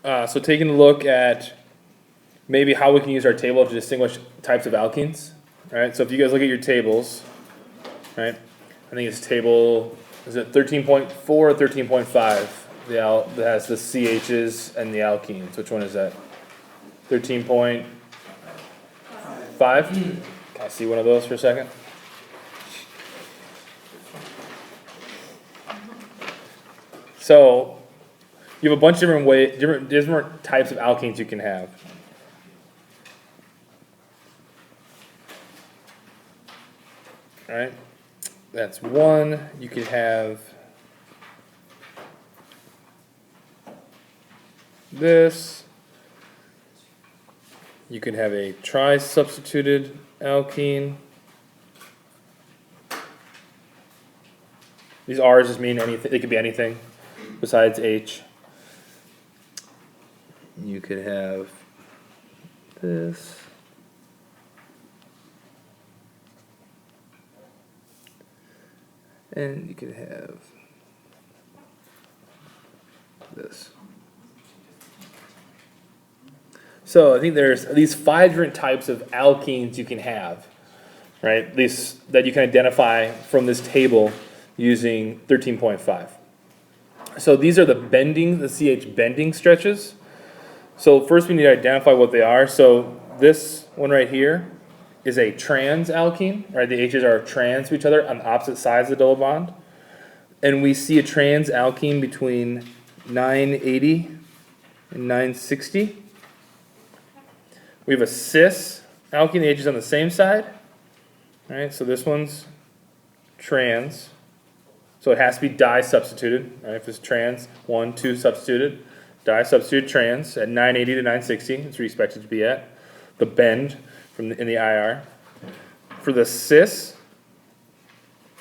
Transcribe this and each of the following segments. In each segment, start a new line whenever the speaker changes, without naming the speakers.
So taking a look at maybe how we can use our table to distinguish types of alkenes, right? So if you guys look at your tables, right? I think it's table, is it 13.4 or 13.5? That has the CHs and the alkenes. Which one is that? 13.5? Can I see one of those for a second? So you have a bunch of different types of alkenes you can have. All right, that's one. You could have this. You could have a tri-substituted alkene. These R's just mean anything. They could be anything besides H. You could have this. And you could have this. So I think there's these 5 different types of alkenes you can have, right? These that you can identify from this table using 13.5. So these are the CH bending stretches. So first we need to identify what they are. So this one right here is a trans alkene, right? The H's are trans to each other on the opposite sides of the double bond. And we see a trans alkene between 980 and 960. We have a cis alkene, the H is on the same side. All right, so this one's trans. So it has to be di-substituted. Right? If it's trans, 1, 2 substituted. Di-substituted trans at 980 to 960. That's where you expect it to be at. The bend in the IR. For the cis,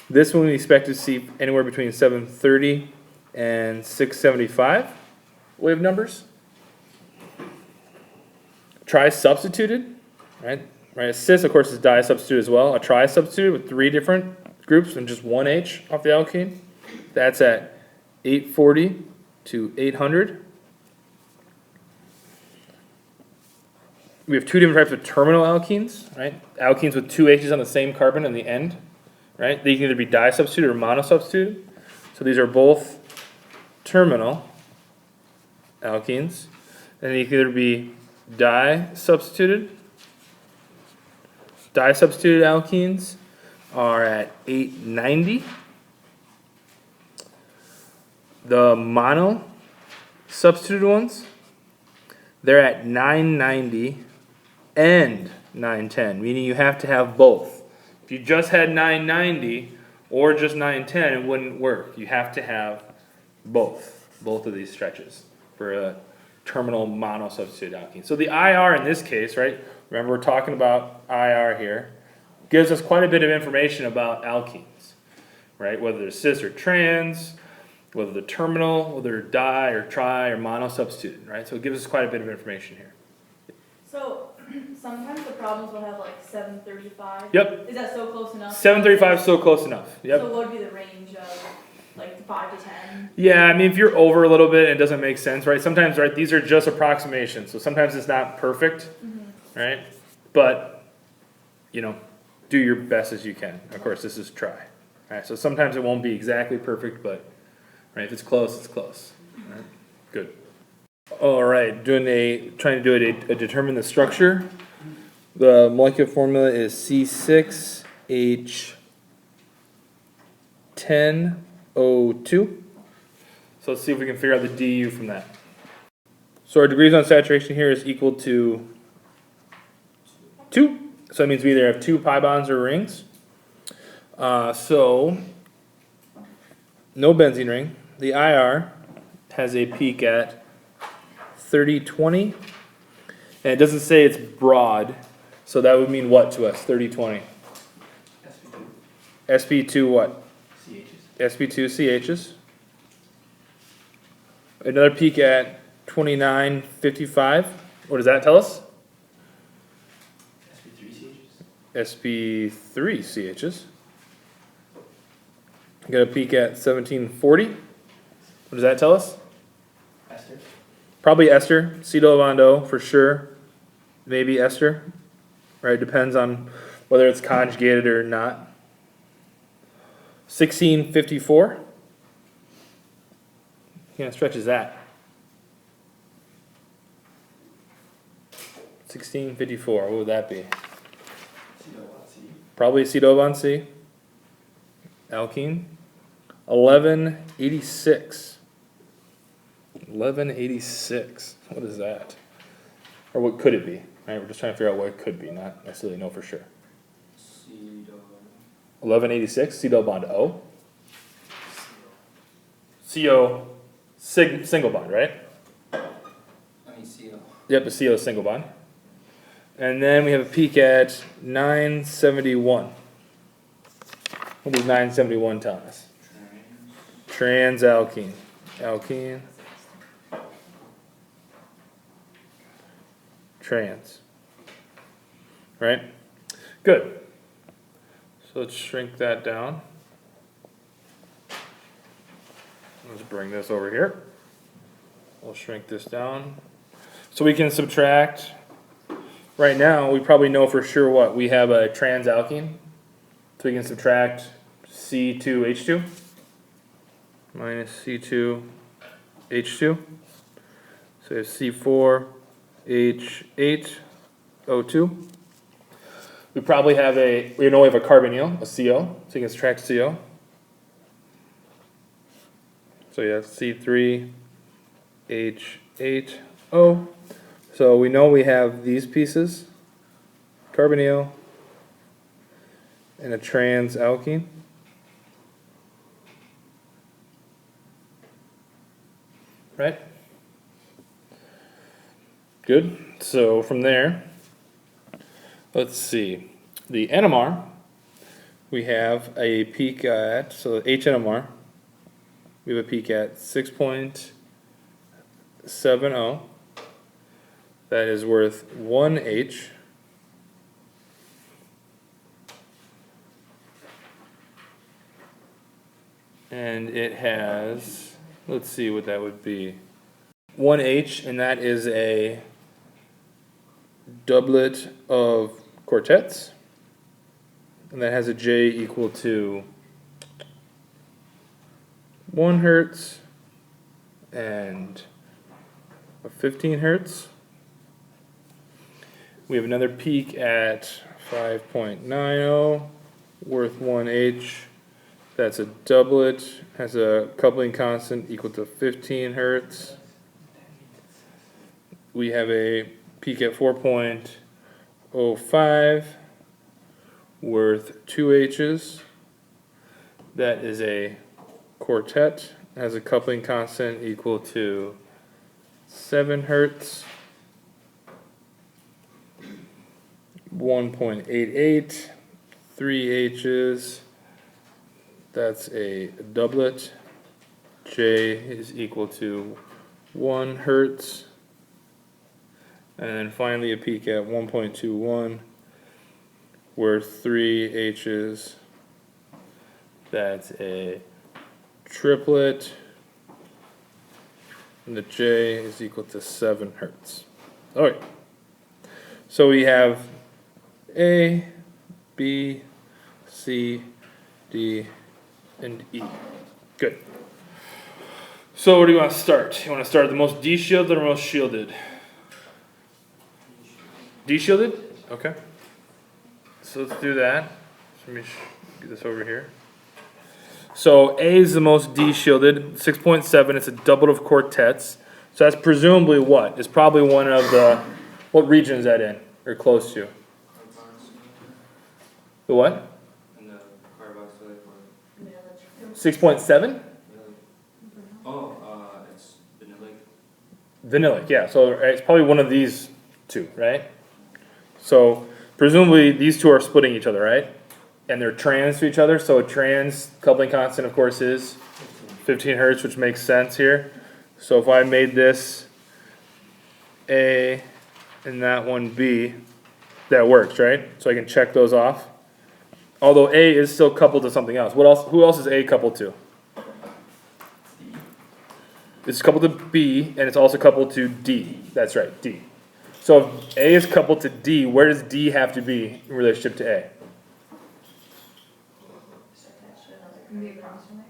this one we expect to see anywhere between 730 and 675 wave numbers. Tri-substituted, right? A cis, of course, is di-substituted as well. A tri-substituted with 3 different groups and just 1 H off the alkene. That's at 840 to 800. We have 2 different types of terminal alkenes, right? Alkenes with 2 H's on the same carbon in the end, right? They can either be di-substituted or monosubstituted. So these are both terminal alkenes. And they can either be di-substituted. Di-substituted alkenes are at 890. The mono-substituted ones, they're at 990 and 910, meaning you have to have both. If you just had 990 or just 910, it wouldn't work. You have to have both of these stretches for a terminal monosubstituted alkene. So the IR in this case, right, remember we're talking about IR here, gives us quite a bit of information about alkenes, right, whether they're cis or trans, whether they're terminal, whether they're di or tri or monosubstituted, right? So it gives us quite a bit of information here.
So sometimes the problems will have like 735.
Yep.
Is that so close enough?
735 is so close enough. Yep.
So what would be the range of like 5 to 10?
Yeah, I mean, if you're over a little bit and it doesn't make sense, right? Sometimes, right, these are just approximations. So sometimes it's not perfect, right? But, you know, do your best as you can. Of course, this is try. All right, so sometimes it won't be exactly perfect, but right, if it's close, it's close. All right, good. All right, trying to do a determine the structure. The molecular formula is C6H10O2. So let's see if we can figure out the DU from that. So our degrees on saturation here is equal to 2. So that means we either have 2 pi bonds or rings. So no benzene ring. The IR has a peak at 3020. And it doesn't say it's broad. So that would mean what to us, 3020? SP2 what? CHs. SP2 CHs. Another peak at 2955. What does that tell us? SP3 CHs. Got a peak at 1740. What does that tell us? Probably ester, C double bond O for sure. Maybe ester, right? Depends on whether it's conjugated or not. 1654. What kind of stretch is that? 1654. What would that be? Probably C double bond C. Alkene. 1186. 1186. What is that? Or what could it be? Right, we're just trying to figure out what it could be, not necessarily know for sure. 1186, C double bond O. CO single bond, right?
I mean CO.
Yep, the CO single bond. And then we have a peak at 971. What does 971 tell us? Transalkene. Alkene. Trans. Right? Good. So let's shrink that down. Let's bring this over here. We'll shrink this down. So we can subtract. Right now, we probably know for sure what? We have a transalkene. So we can subtract C2H2 minus C2H2. So we have C4H8O2. We probably have we know we have a carbonyl, a CO, so you can subtract CO. So you have C3H8O. So we know we have these pieces, carbonyl and a transalkene. Right? Good. So from there, let's see. The NMR, we have a peak at, so H-NMR, we have a peak at 6.70. That is worth 1 H. And it has, let's see what that would be. 1 H, and that is a doublet of quartets. And that has a J equal to 1 hertz and a 15 hertz. We have another peak at 5.90, worth 1 H. That's a doublet, has a coupling constant equal to 15 hertz. We have a peak at 4.05, worth 2 H's. That is a quartet, has a coupling constant equal to 7 hertz. 1.88, 3 H's. That's a doublet. J is equal to 1 hertz. And then finally a peak at 1.21, worth 3 H's. That's a triplet. And the J is equal to 7 hertz. All right. So we have A, B, C, D, and E. Good. So where do you want to start? You want to start at the most deshielded or most shielded? Deshielded? Okay. So let's do that. Let me get this over here. So A is the most deshielded, 6.7. It's a doublet of quartets. So that's presumably what? It's probably one of the, what region is that in? Or close to? The what?
And the carboxylic or
6.7?
it's vanillic.
Vanillic, yeah. So it's probably one of these two, right? So presumably these two are splitting each other, right? And they're trans to each other. So a trans coupling constant, of course, is 15 hertz, which makes sense here. So if I made this A and that one B, that works, right? So I can check those off. Although A is still coupled to something else. What else? Who else is A coupled to? It's coupled to B, and it's also coupled to D. That's right, D. So if A is coupled to D, where does D have to be in relationship to A?
Maybe across from it.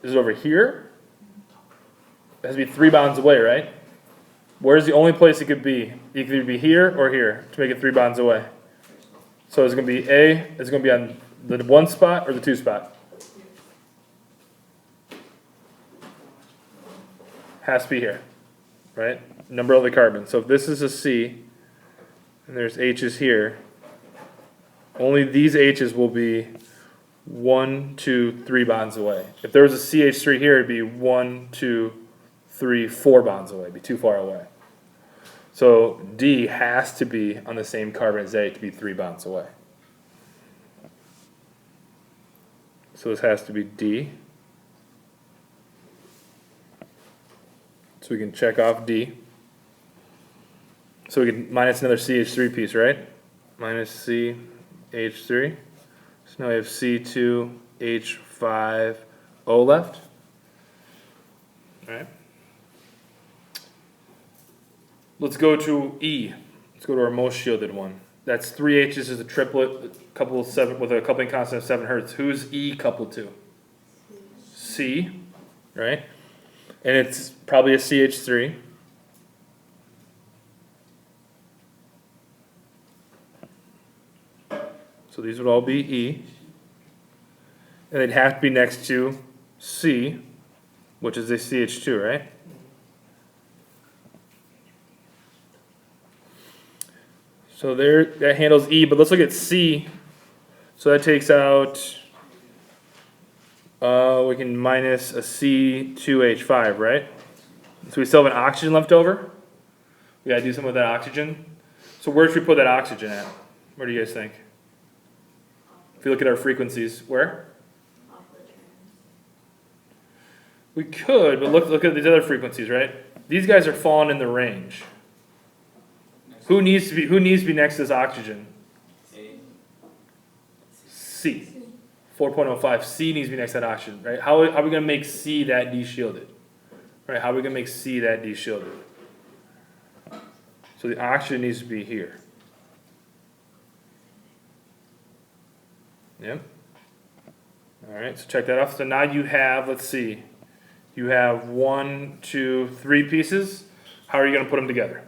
Is it over here? It has to be 3 bonds away, right? Where's the only place it could be? It could either be here or here to make it 3 bonds away. So it's going to be A, it's going to be on the 1 spot or the 2 spot? Has to be here, right? Number of the carbon. So if this is a C, and there's H's here, only these H's will be 1, 2, 3 bonds away. If there was a CH3 here, it'd be 1, 2, 3, 4 bonds away. It'd be too far away. So D has to be on the same carbon as A to be 3 bonds away. So this has to be D. So we can check off D. So we can minus another CH3 piece, right? Minus CH3. So now we have C2H5O left. All right. Let's go to E. Let's go to our most shielded one. That's 3 H's is a triplet, couple of 7 with a coupling constant of 7 hertz. Who's E coupled to? C, right? And it's probably a CH3. So these would all be E. And they'd have to be next to C, which is a CH2, right? So there, that handles E, but let's look at C. So that takes out, we can minus a C2H5, right? So we still have an oxygen left over. We gotta do something with that oxygen. So where should we put that oxygen at? Where do you guys think? If you look at our frequencies, where? We could, but look at these other frequencies, right? These guys are falling in the range. Who needs to be next to this oxygen? C. 4.05. C needs to be next to that oxygen, right? How are we going to make C that de-shielded? Right? How are we going to make C that de-shielded? So the oxygen needs to be here. Yep. All right, so check that off. So now you have, let's see, you have 1, 2, 3 pieces. How are you going to put them together?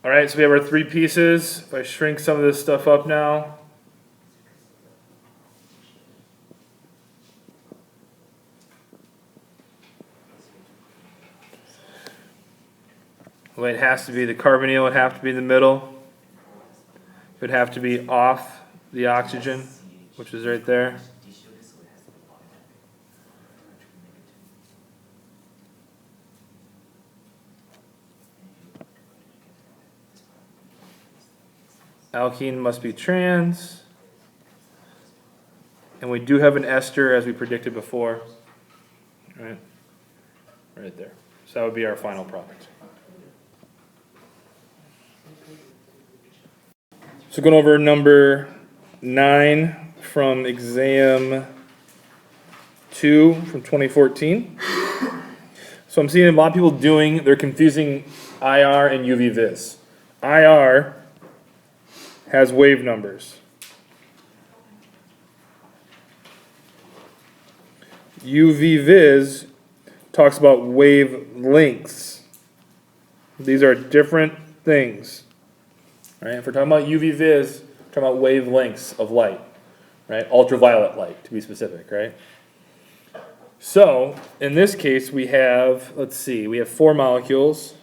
All right, so we have our 3 pieces. If I shrink some of this stuff up now. Well, it has to be, the carbonyl would have to be in the middle. It would have to be off the oxygen, which is right there. Alkene must be trans. And we do have an ester as we predicted before. Right there. So that would be our final product. So going over number 9 from exam 2 from 2014. So I'm seeing a lot of people they're confusing IR and UV vis. IR has wave numbers. UV vis talks about wavelengths. These are different things. Right? If we're talking about UV vis, we're talking about wavelengths of light, right? Ultraviolet light, to be specific, right? So, in this case, we have, let's see, we have 4 molecules.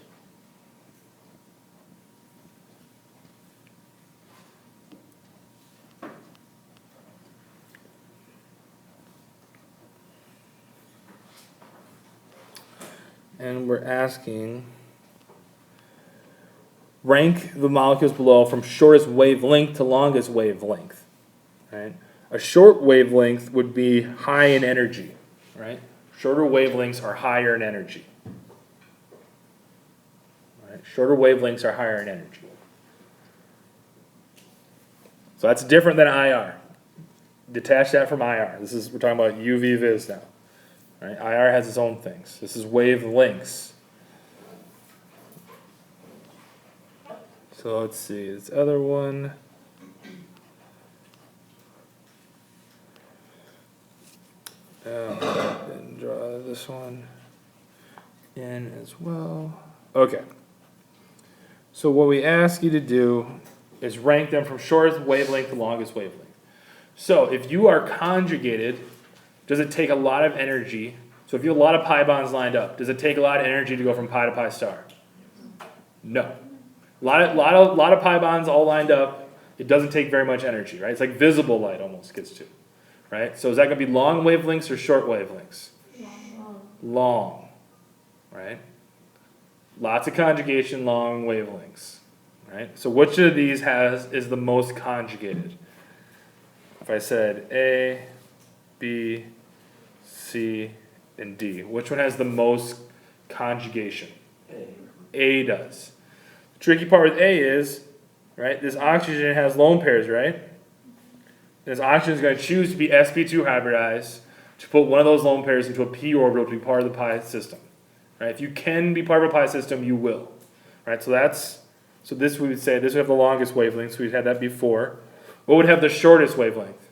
And we're asking, rank the molecules below from shortest wavelength to longest wavelength. Right? A short wavelength would be high in energy. Right? Shorter wavelengths are higher in energy. Right? Shorter wavelengths are higher in energy. So that's different than IR. Detach that from IR. We're talking about UV vis now. right? IR has its own things. This is wavelengths. So let's see, this other one. And draw this one in as well. Okay. So what we ask you to do is rank them from shortest wavelength to longest wavelength. So if you are conjugated, does it take a lot of energy? So if you have a lot of pi bonds lined up, does it take a lot of energy to go from pi to pi star? No. A lot of pi bonds all lined up, it doesn't take very much energy, right? It's like visible light almost gets to, right? So is that going to be long wavelengths or short wavelengths? Long, right? Lots of conjugation, long wavelengths, right? So which of these is the most conjugated? If I said A, B, C, and D, which one has the most conjugation? A does. The tricky part with A is, right, this oxygen has lone pairs, right? This oxygen is going to choose to be sp2 hybridized to put one of those lone pairs into a p orbital to be part of the pi system. Right? If you can be part of a pi system, you will. Right? So this we would say, this would have the longest wavelength, so we've had that before. What would have the shortest wavelength?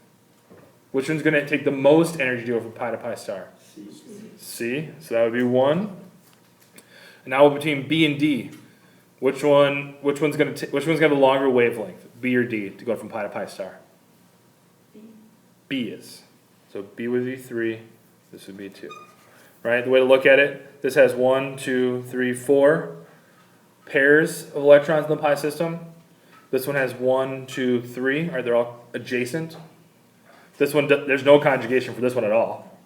Which one's going to take the most energy to go from pi to pi star? C. So that would be 1. And now between B and D, which one's going to have the longer wavelength? B or D to go from pi to pi star? B is. So B would be 3, this would be 2. Right? The way to look at it, this has 1, 2, 3, 4 pairs of electrons in the pi system. This one has 1, 2, 3. Right? They're all adjacent. This one, there's no conjugation for this one at all.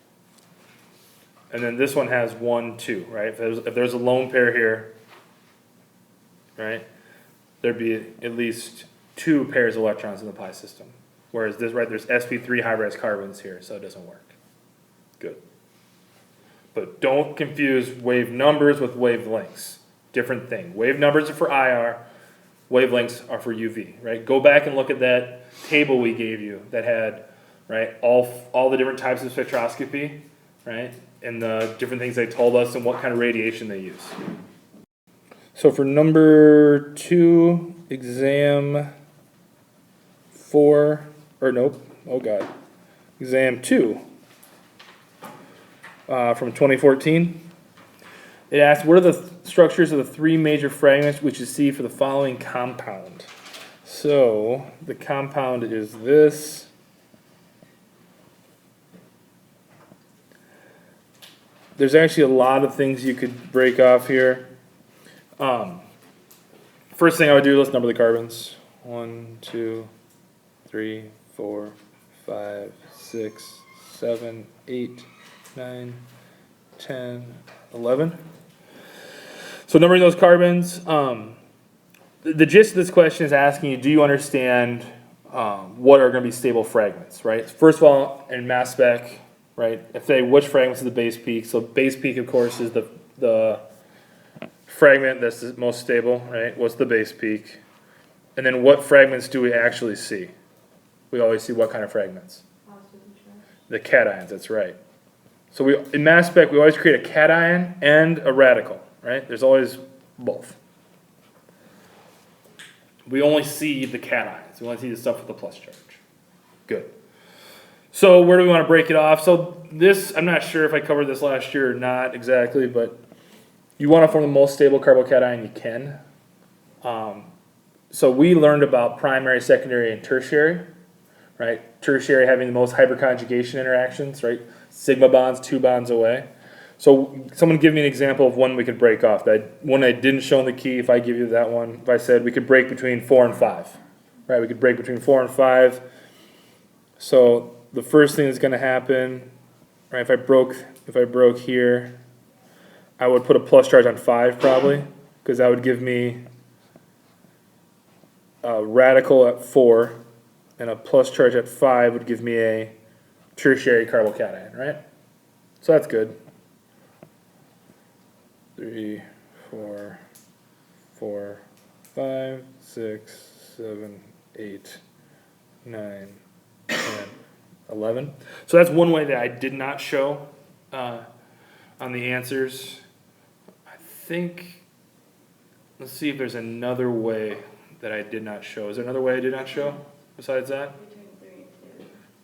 And then this one has 1, 2. Right? If there's a lone pair here, right, there'd be at least 2 pairs of electrons in the pi system. Whereas this, right, there's sp3 hybridized carbons here, so it doesn't work. Good. But don't confuse wave numbers with wavelengths. Different thing. Wave numbers are for IR, wavelengths are for UV, right? Go back and look at that table we gave you that had, right, all the different types of spectroscopy, right, and the different things they told us and what kind of radiation they use. So for number 2, exam 4, or nope, oh god, exam 2 from 2014. It asks, what are the structures of the 3 major fragments which you see for the following compound? So the compound is this. There's actually a lot of things you could break off here. First thing I would do, let's number the carbons. 1, 2, 3, 4, 5, 6, 7, 8, 9, 10, 11. So numbering those carbons, the gist of this question is asking you, do you understand what are going to be stable fragments, right? First of all, in mass spec, right, if they, which fragments is the base peak? So base peak, of course, is the fragment that's the most stable, right? What's the base peak? And then what fragments do we actually see? We always see what kind of fragments? The cations, that's right. So in mass spec, we always create a cation and a radical, right? There's always both. We only see the cations. We only see the stuff with the plus charge. Good. So where do we want to break it off? So this, I'm not sure if I covered this last year or not exactly, but you want to form the most stable carbocation you can. So we learned about primary, secondary, and tertiary, right? Tertiary having the most hyperconjugation interactions, right? Sigma bonds, 2 bonds away. So someone give me an example of one we could break off. That one I didn't show in the key, if I give you that one, if I said we could break between 4 and 5, right? We could break between 4 and 5. So the first thing that's going to happen, right? If I broke here, I would put a plus charge on 5 probably, because that would give me a radical at 4, and a plus charge at 5 would give me a tertiary carbocation, right? So that's good. 3, 4, 4, 5, 6, 7, 8, 9, 10, 11. So that's one way that I did not show on the answers. I think, let's see if there's another way that I did not show. Is there another way I did not show besides that?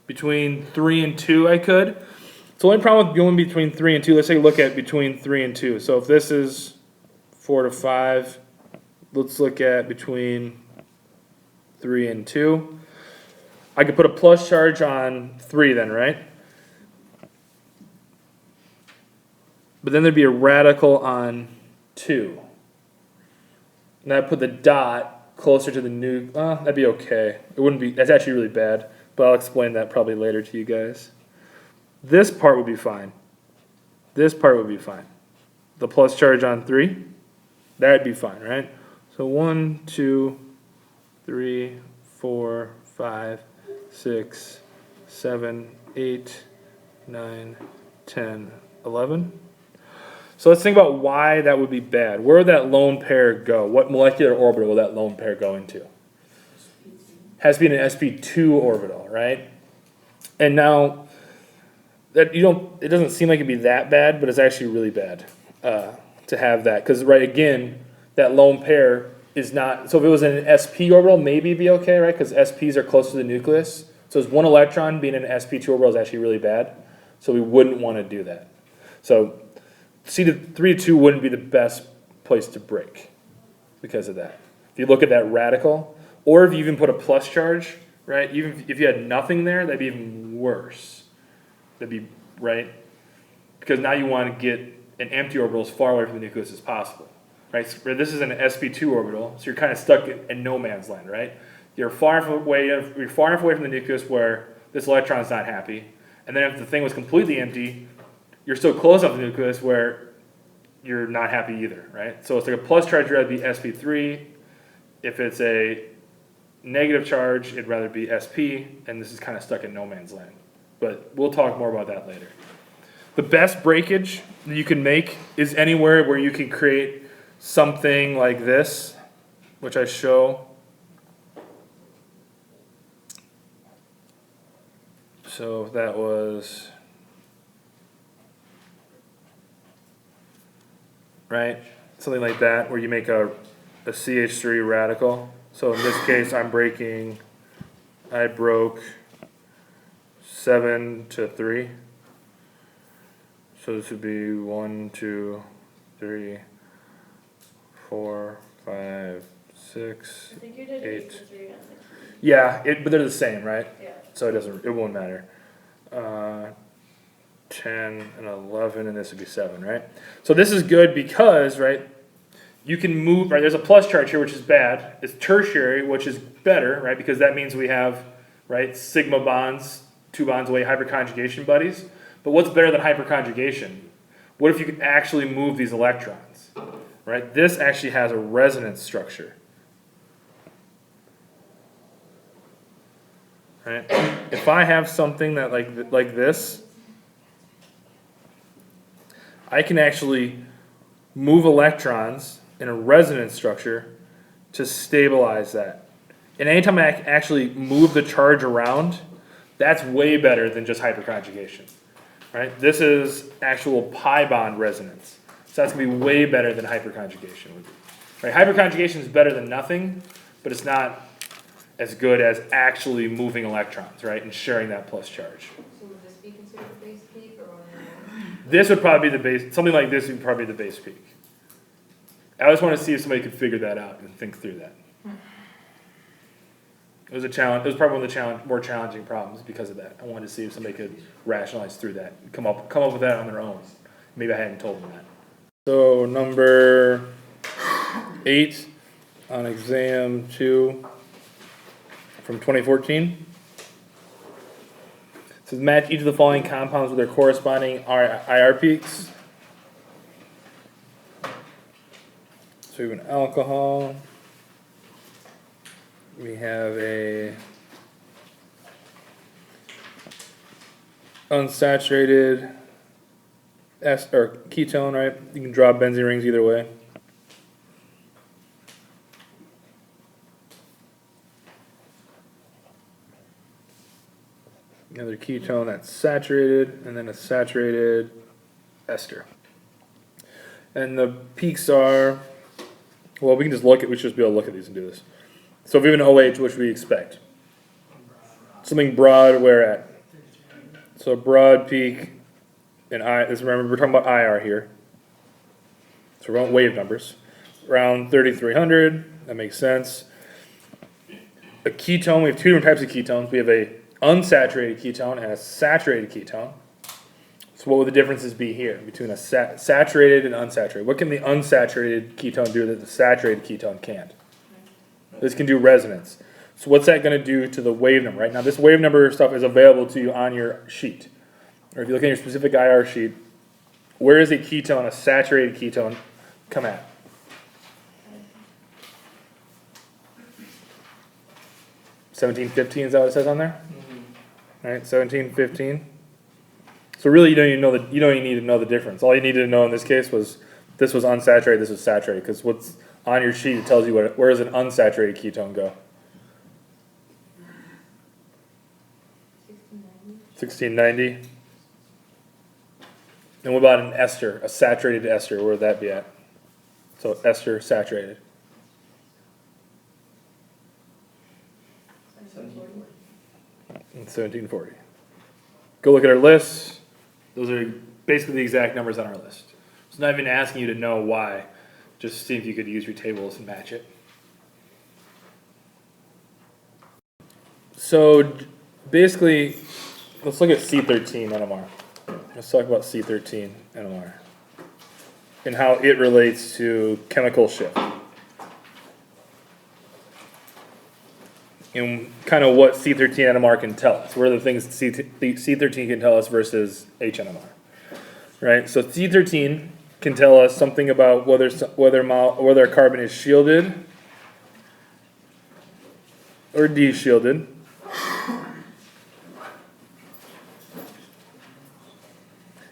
Between 3 and 2 I could. It's the only problem with going between 3 and 2. Let's take a look at between 3 and 2. So if this is 4 to 5, let's look at between 3 and 2. I could put a plus charge on 3 then, right? But then there'd be a radical on 2. And that'd put the dot closer to the new, that'd be okay. It wouldn't be, that's actually really bad, but I'll explain that probably later to you guys. This part would be fine. This part would be fine. The plus charge on 3, that'd be fine, right? So 1, 2, 3, 4, 5, 6, 7, 8, 9, 10, 11. So let's think about why that would be bad. Where would that lone pair go? What molecular orbital will that lone pair go into? Has to be in an sp2 orbital, right? And now that it doesn't seem like it'd be that bad, but it's actually really bad to have that, because right, again, that lone pair is not. So if it was in an sp orbital, maybe it'd be okay, right? Because sps are close to the nucleus. So it's one electron being in an sp2 orbital is actually really bad. So we wouldn't want to do that. So C to 3 to 2 wouldn't be the best place to break because of that. If you look at that radical, or if you even put a plus charge, right? Even if you had nothing there, that'd be even worse. That'd be, right? Because now you want to get an empty orbital as far away from the nucleus as possible, right? So this is an sp2 orbital, so you're kind of stuck in no man's land, right? You're far enough away from the nucleus where this electron's not happy, and then if the thing was completely empty, you're still close up to the nucleus where you're not happy either, right? So it's like a plus charge would rather be sp3. If it's a negative charge, it'd rather be sp, and this is kind of stuck in no man's land. But we'll talk more about that later. The best breakage that you can make is anywhere where you can create something like this, which I show. So that was, right? Something like that, where you make a CH3 radical. So in this case, I broke 7 to 3. So this would be 1, 2, 3, 4, 5, 6,
I think you did
8.
to 3 on the key.
Yeah, but they're the same, right?
Yeah.
So it won't matter. 10 and 11, and this would be 7, right? So this is good because, right, you can move, right, there's a plus charge here, which is bad. It's tertiary, which is better, right, because that means we have, right, sigma bonds, 2 bonds away, hyperconjugation buddies. But what's better than hyperconjugation? What if you could actually move these electrons, right? This actually has a resonance structure, right? If I have something that like this, I can actually move electrons in a resonance structure to stabilize that. And anytime I actually move the charge around, that's way better than just hyperconjugation, right? This is actual pi bond resonance. So that's going to be way better than hyperconjugation would be. Right? Hyperconjugation is better than nothing, but it's not as good as actually moving electrons, right, and sharing that plus charge.
So would this be considered a base peak or only?
This would probably be the base, something like this would probably be the base peak. I just want to see if somebody could figure that out and think through that. It was a challenge. It was probably one of the more challenging problems because of that. I wanted to see if somebody could rationalize through that, come up with that on their own. Maybe I hadn't told them that. So number 8 on exam 2 from 2014. It says match each of the following compounds with their corresponding IR peaks. So we have an alcohol. We have a unsaturated or ketone, right? You can draw benzene rings either way. Another ketone that's saturated, and then a saturated ester. And the peaks are, well, we can just look at, we should just be able to look at these and do this. So if we have an OH, which we expect? Something broad, where at? So broad peak, and remember we're talking about IR here. So we're on wave numbers. Around 3,300, that makes sense. A ketone, we have two different types of ketones. We have a unsaturated ketone and a saturated ketone. So what would the differences be here between a saturated and unsaturated? What can the unsaturated ketone do that the saturated ketone can't? This can do resonance. So what's that going to do to the wave number, right? Now this wave number stuff is available to you on your sheet. Or if you look at your specific IR sheet, where is a ketone, a saturated ketone, come at? (1715) is that what it says on there? All right, 1715. So really, you don't even need to know the difference. All you needed to know in this case was this was unsaturated, this was saturated, because what's on your sheet, it tells you where does an unsaturated ketone go. 1690. And what about an ester, a saturated ester? Where would that be at? So ester saturated. 1740. Go look at our list. Those are basically the exact numbers on our list. It's not even asking you to know why. Just see if you could use your tables and match it. So basically, let's look at C13 NMR. Let's talk about C13 NMR and how it relates to chemical shift. And kind of what C13 NMR can tell us. What are the things C13 can tell us versus H-NMR? Right? So C13 can tell us something about whether a carbon is shielded or de-shielded.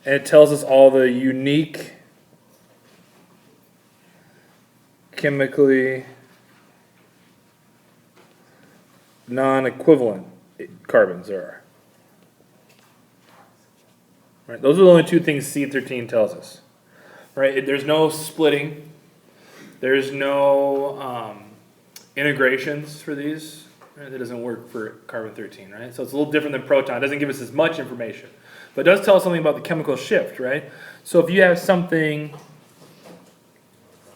And it tells us all the unique chemically non-equivalent carbons there are. Right? Those are the only two things C13 tells us. Right? There's no splitting. There's no integrations for these. Right? That doesn't work for carbon 13, right? So it's a little different than proton. It doesn't give us as much information. But it does tell us something about the chemical shift, right? So if you have something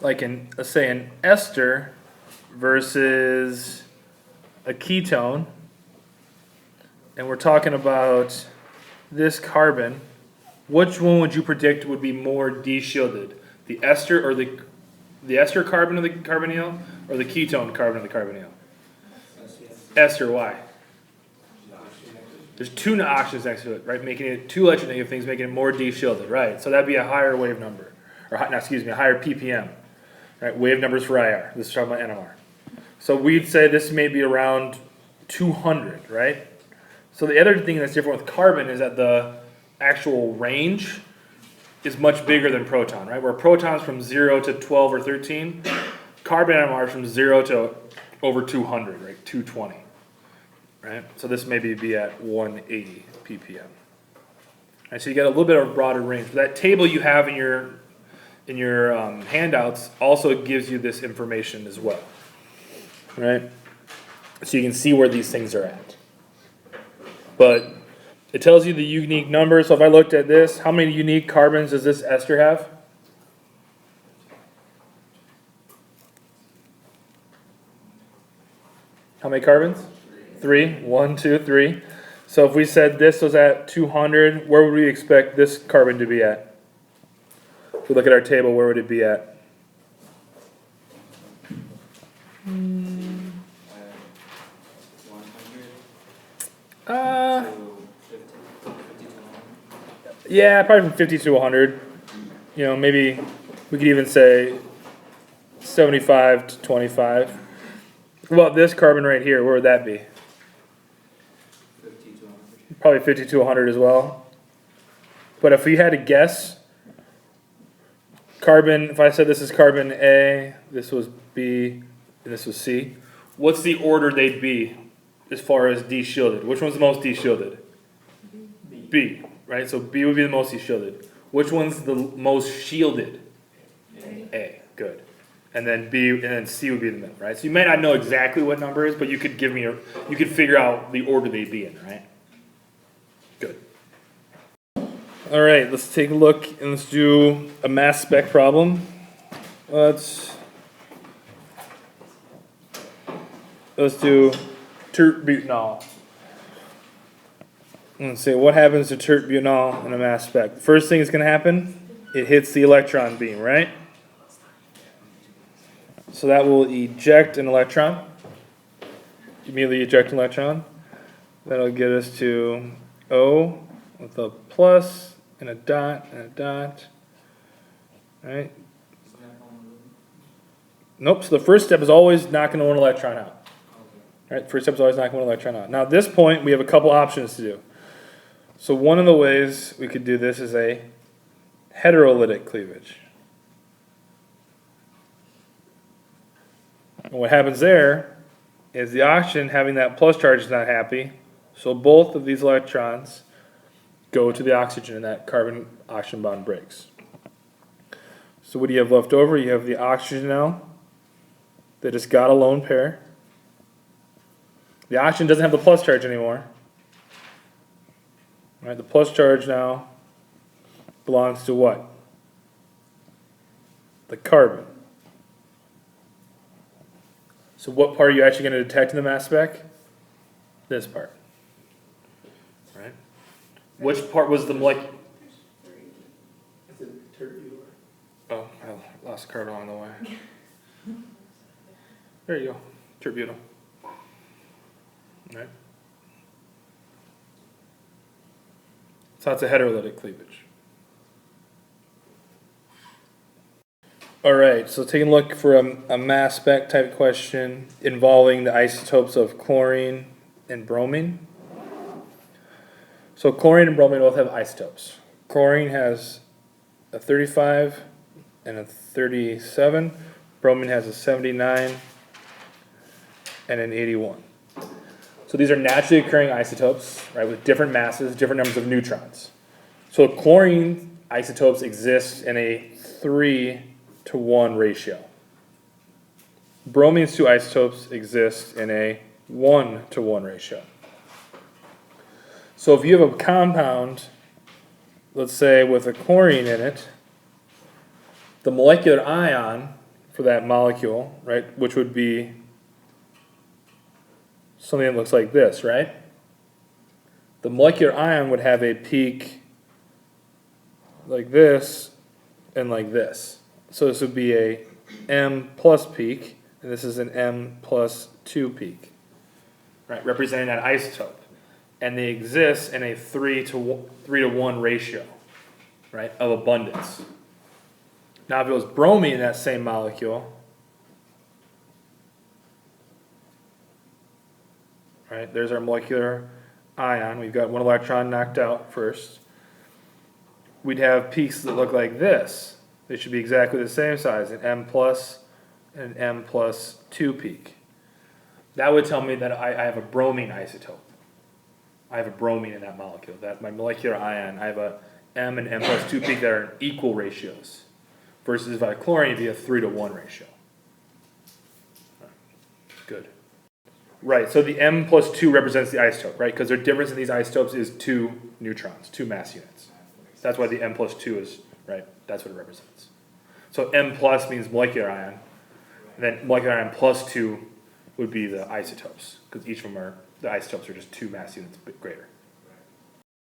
like let's say an ester versus a ketone, and we're talking about this carbon, which one would you predict would be more de-shielded? The ester or the ester carbon of the carbonyl, or the ketone carbon of the carbonyl? Ester, why? There's two oxygens next to it, right? Making it two electronegative things, making it more de-shielded, right? So that'd be a higher wave number, or a higher ppm, right? Wave numbers for IR. This is talking about NMR. So we'd say this may be around 200, right? So the other thing that's different with carbon is that the actual range is much bigger than proton, right? Where proton's from 0 to 12 or 13, carbon NMR is from 0 to over 200, right? 220, right? So this maybe be at 180 ppm. Right, so you get a little bit of a broader range. But that table you have in your handouts also gives you this information as well, right? So you can see where these things are at. But it tells you the unique number. So if I looked at this, how many unique carbons does this ester have? How many carbons? 3. 1, 2, 3. So if we said this was at 200, where would we expect this carbon to be at? If we look at our table, where would it be at?
100 to 50 to 100.
Yeah, probably from 50 to 100. You know, maybe we could even say 75 to 25. What about this carbon right here? Where would that be?
50 to 100.
Probably 50 to 100 as well. But if we had to guess, carbon, if I said this is carbon A, this was B, and this was C, what's the order they'd be as far as de-shielded? Which one's the most de-shielded? B, right? So B would be the most de-shielded. Which one's the most shielded? A, good. And then B, and then C would be the middle, right? So you may not know exactly what number is, but you could give me, you could figure out the order they'd be in, right? Good. All right, let's take a look and let's do a mass spec problem. Let's do tert-butanol. Let's see, what happens to tert-butanol in a mass spec? The first thing that's going to happen, it hits the electron beam, right? So that will eject an electron. Immediately eject an electron. That'll get us to O with a plus and a dot and a dot. Right? Nope, so the first step is always knocking one electron out. Right? First step is always knocking one electron out. Now at this point, we have a couple options to do. So one of the ways we could do this is a heterolytic cleavage. And what happens there is the oxygen having that plus charge is not happy, so both of these electrons go to the oxygen and that carbon-oxygen bond breaks. So what do you have left over? You have the oxygen now that just got a lone pair. The oxygen doesn't have the plus charge anymore. Right, the plus charge now belongs to what? The carbon. So what part are you actually going to detect in the mass spec? This part. Right? Which part was the molecular? Oh, I lost the carbon along the way. There you go. Tert-butyl. Right? So that's a heterolytic cleavage. All right, so taking a look for a mass spec type question involving the isotopes of chlorine and bromine. So chlorine and bromine both have isotopes. Chlorine has a 35 and a 37. Bromine has a 79 and an 81. So these are naturally occurring isotopes, right, with different masses, different numbers of neutrons. So chlorine isotopes exist in a 3-to-1 ratio. Bromine's two isotopes exist in a 1-to-1 ratio. So if you have a compound, let's say with a chlorine in it, the molecular ion for that molecule, right, which would be something that looks like this, right? The molecular ion would have a peak like this and like this. So this would be a M plus peak, and this is an M plus 2 peak, right? Representing that isotope. And they exist in a 3-to-1 ratio, right, of abundance. Now if it was bromine in that same molecule, right, there's our molecular ion. We've got one electron knocked out first. We'd have peaks that look like this. They should be exactly the same size, an M plus and an M plus 2 peak. That would tell me that I have a bromine isotope. I have a bromine in that molecule. That my molecular ion, I have a M and M plus 2 peak that are in equal ratios. Versus if I had chlorine, it'd be a 3-to-1 ratio. Good. Right, so the M plus 2 represents the isotope, right? Because the difference in these isotopes is 2 neutrons, 2 mass units. That's why the M plus 2 is, right, that's what it represents. So M plus means molecular ion, and then molecular ion plus 2 would be the isotopes, because each of them are, the isotopes are just 2 mass units greater.